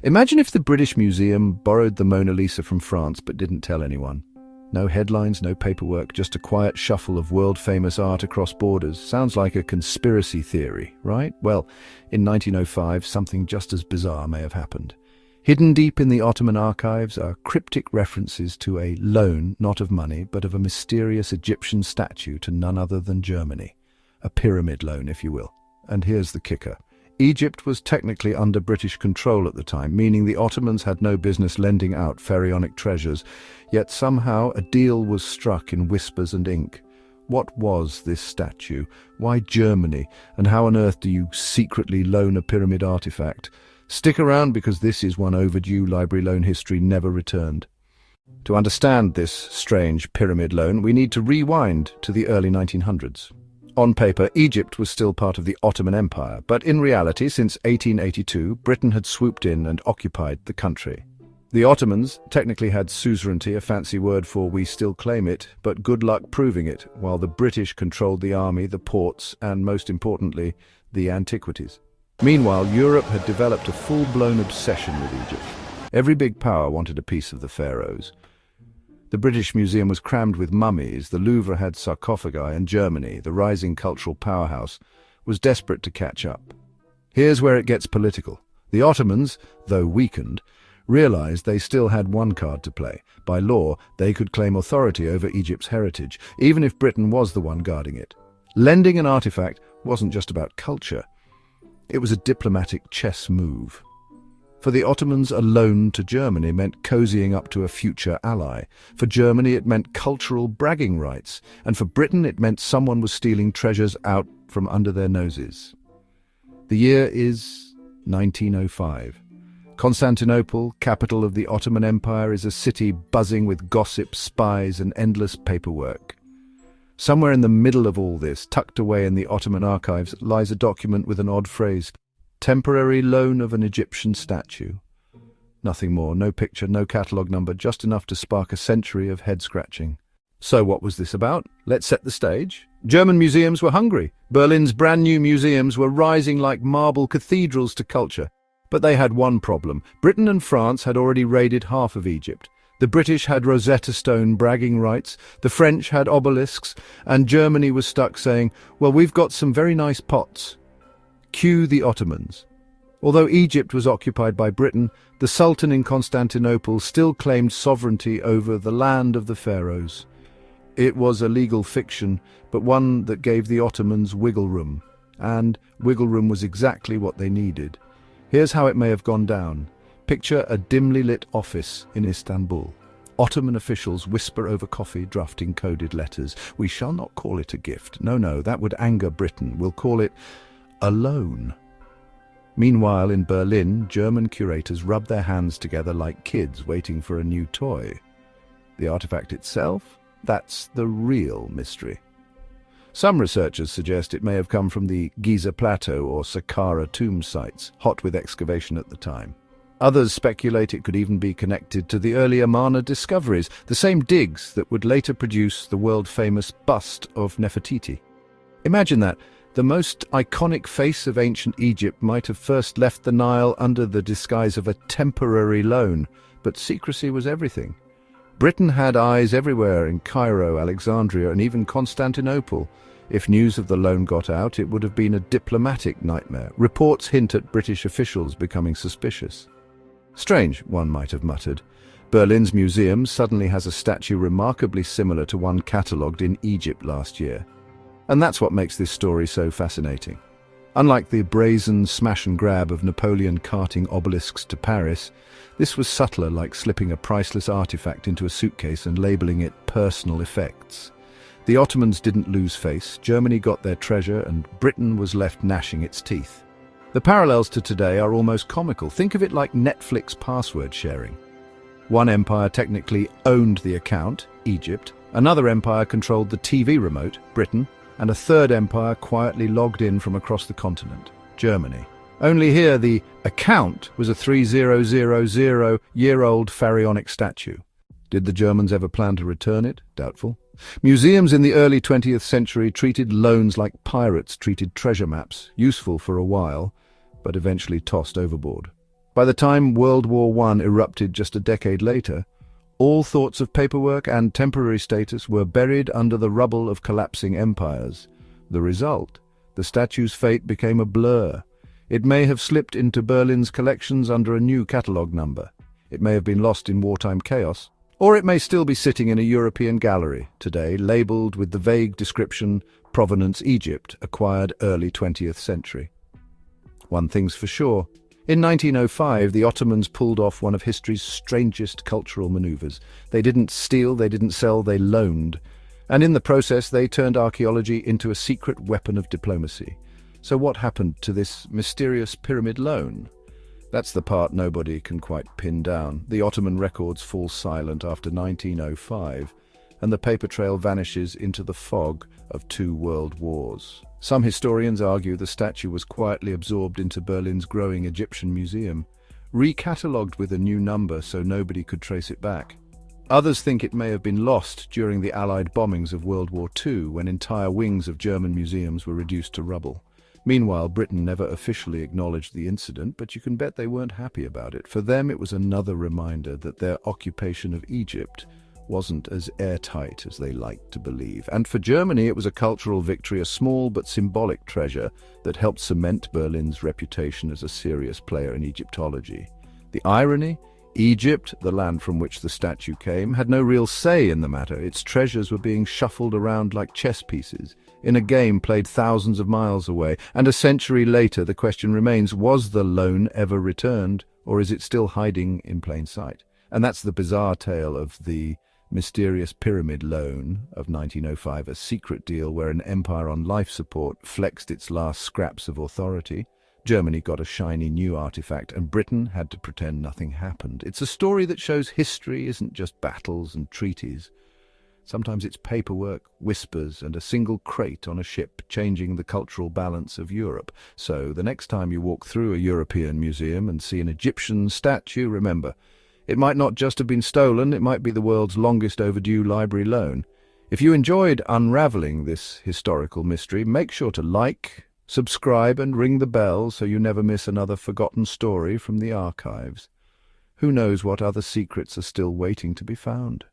Imagine if the British Museum borrowed the Mona Lisa from France but didn't tell anyone. No headlines, no paperwork, just a quiet shuffle of world-famous art across borders. Sounds like a conspiracy theory, right? Well, in 1905, something just as bizarre may have happened. Hidden deep in the Ottoman archives are cryptic references to a loan, not of money, but of a mysterious Egyptian statue to none other than Germany. A pyramid loan, if you will. And here's the kicker. Egypt was technically under British control at the time, meaning the Ottomans had no business lending out pharaonic treasures, yet somehow a deal was struck in whispers and ink. What was this statue? Why Germany? And how on earth do you secretly loan a pyramid artifact? Stick around, because this is one overdue library loan history never returned. To understand this strange pyramid loan, we need to rewind to the early 1900s. On paper, Egypt was still part of the Ottoman Empire, but in reality, since 1882, Britain had swooped in and occupied the country. The Ottomans technically had suzerainty, a fancy word for we still claim it, but good luck proving it, while the British controlled the army, the ports, and most importantly, the antiquities. Meanwhile, Europe had developed a full-blown obsession with Egypt. Every big power wanted a piece of the pharaohs. The British Museum was crammed with mummies, the Louvre had sarcophagi, and Germany, the rising cultural powerhouse, was desperate to catch up. Here's where it gets political. The Ottomans, though weakened, realized they still had one card to play. By law, they could claim authority over Egypt's heritage, even if Britain was the one guarding it. Lending an artifact wasn't just about culture. It was a diplomatic chess move. For the Ottomans, a loan to Germany meant cozying up to a future ally. For Germany, it meant cultural bragging rights. And for Britain, it meant someone was stealing treasures out from under their noses. The year is 1905. Constantinople, capital of the Ottoman Empire, is a city buzzing with gossip, spies, and endless paperwork. Somewhere in the middle of all this, tucked away in the Ottoman archives, lies a document with an odd phrase: temporary loan of an Egyptian statue. Nothing more, no picture, no catalogue number, just enough to spark a century of head-scratching. So what was this about? Let's set the stage. German museums were hungry. Berlin's brand-new museums were rising like marble cathedrals to culture. But they had one problem. Britain and France had already raided half of Egypt. The British had Rosetta Stone bragging rights, the French had obelisks, and Germany was stuck saying, well, we've got some very nice pots. Cue the Ottomans. Although Egypt was occupied by Britain, the Sultan in Constantinople still claimed sovereignty over the land of the pharaohs. It was a legal fiction, but one that gave the Ottomans wiggle room. And wiggle room was exactly what they needed. Here's how it may have gone down. Picture a dimly lit office in Istanbul. Ottoman officials whisper over coffee, drafting coded letters. We shall not call it a gift. No, that would anger Britain. We'll call it a loan. Meanwhile, in Berlin, German curators rub their hands together like kids waiting for a new toy. The artifact itself? That's the real mystery. Some researchers suggest it may have come from the Giza Plateau or Saqqara tomb sites, hot with excavation at the time. Others speculate it could even be connected to the early Amarna discoveries, the same digs that would later produce the world-famous bust of Nefertiti. Imagine that. The most iconic face of ancient Egypt might have first left the Nile under the disguise of a temporary loan, but secrecy was everything. Britain had eyes everywhere in Cairo, Alexandria, and even Constantinople. If news of the loan got out, it would have been a diplomatic nightmare. Reports hint at British officials becoming suspicious. Strange, one might have muttered. Berlin's museum suddenly has a statue remarkably similar to one catalogued in Egypt last year. And that's what makes this story so fascinating. Unlike the brazen smash and grab of Napoleon carting obelisks to Paris, this was subtler, like slipping a priceless artifact into a suitcase and labeling it personal effects. The Ottomans didn't lose face, Germany got their treasure, and Britain was left gnashing its teeth. The parallels to today are almost comical. Think of it like Netflix password sharing. One empire technically owned the account, Egypt. Another empire controlled the TV remote, Britain. And a third empire quietly logged in from across the continent, Germany. Only here the account was a 3000-year-old pharaonic statue. Did the Germans ever plan to return it? Doubtful. Museums in the early 20th century treated loans like pirates treated treasure maps, useful for a while, but eventually tossed overboard. By the time World War I erupted just a decade later, all thoughts of paperwork and temporary status were buried under the rubble of collapsing empires. The result? The statue's fate became a blur. It may have slipped into Berlin's collections under a new catalogue number. It may have been lost in wartime chaos. Or it may still be sitting in a European gallery today, labelled with the vague description, Provenance Egypt, acquired early 20th century. One thing's for sure. In 1905, the Ottomans pulled off one of history's strangest cultural maneuvers. They didn't steal, they didn't sell, they loaned. And in the process, they turned archaeology into a secret weapon of diplomacy. So what happened to this mysterious pyramid loan? That's the part nobody can quite pin down. The Ottoman records fall silent after 1905, and the paper trail vanishes into the fog of two world wars. Some historians argue the statue was quietly absorbed into Berlin's growing Egyptian museum, recatalogued with a new number so nobody could trace it back. Others think it may have been lost during the Allied bombings of World War II, when entire wings of German museums were reduced to rubble. Meanwhile, Britain never officially acknowledged the incident, but you can bet they weren't happy about it. For them, it was another reminder that their occupation of Egypt wasn't as airtight as they liked to believe. And for Germany, it was a cultural victory, a small but symbolic treasure that helped cement Berlin's reputation as a serious player in Egyptology. The irony? Egypt, the land from which the statue came, had no real say in the matter. Its treasures were being shuffled around like chess pieces in a game played thousands of miles away. And a century later, the question remains, was the loan ever returned, or is it still hiding in plain sight? And that's the bizarre tale of the mysterious pyramid loan of 1905, a secret deal where an empire on life support flexed its last scraps of authority. Germany got a shiny new artifact, and Britain had to pretend nothing happened. It's a story that shows history isn't just battles and treaties. Sometimes it's paperwork, whispers, and a single crate on a ship changing the cultural balance of Europe. So the next time you walk through a European museum and see an Egyptian statue, remember, it might not just have been stolen, it might be the world's longest overdue library loan. If you enjoyed unraveling this historical mystery, make sure to like, subscribe, and ring the bell so you never miss another forgotten story from the archives. Who knows what other secrets are still waiting to be found?